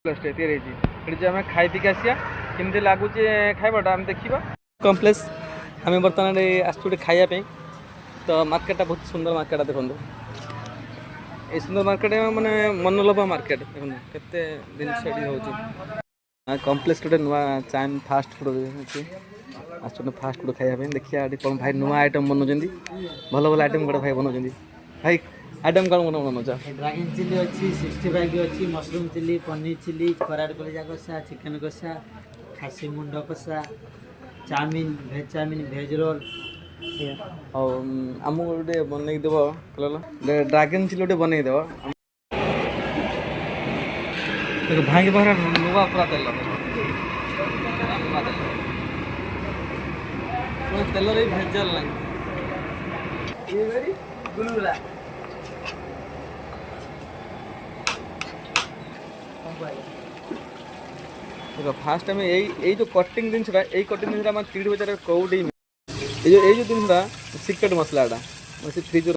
प्लसटे तैयारी आम खाई पीक आसिया केमती लगुच खाइबाटा आम देखा कम्प्लेक्स आम बर्तमान आसुटे खायापी तो मार्केटा बहुत सुंदर मार्केटा देखो ये सुंदर मार्केट माने मनोलोभा मार्केट देखो के जिन कम्प्लेक्स गोटे नुआ चाइन फास्ट फुड अच्छे आसुटे फास्ट फुड खायापी देखिए कौन भाई नुआ आइटम बनाऊँ भल भल आइटम गोटे भाई बनाऊँ भाई आइटम कौन कौन बनाऊँ ड्रैगन चिली अच्छी 65 अच्छी मशरूम चिली पनीर चिली कराट कलेजा कषा चिकेन कषा खासी मुंड कषा चाउमिन भेज रोल और आमको गोटे बनई देव कह ड्रैगन चिली गोटे बनई देव भांगी बाहर नुआ पूरा तेल तेल भेजल गुलगुला देखो फास्ट टाइम यही जो कटिंग जिनसा यही कटिंग जिनसा तीड़ी बजार कौटी ये जो जिनसा सिक्रेट मसलाटा से फ्रिज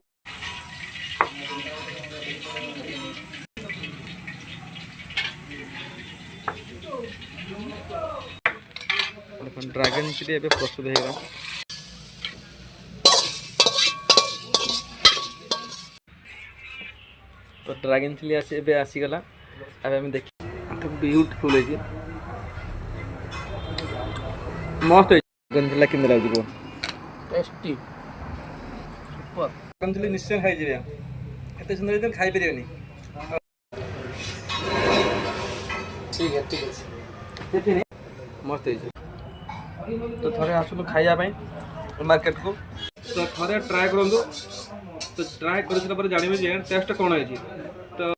ड्रैगन चिली एवं प्रस्तुत होगा तो ड्रैगन चिली आसीगला अब आम देख ब्यूटीफुल है मस्त ड्रैगन चिली केमती लगे टेस्टी सुपर ड्रैगन चिली निश्चय खाई एत सुंदर खाई पारे ठीक है मस्त तो थे आसलु खाइबाई मार्केट को तो थे ट्राए करूँ तो ट्राए कर जानवे टेस्ट कौन है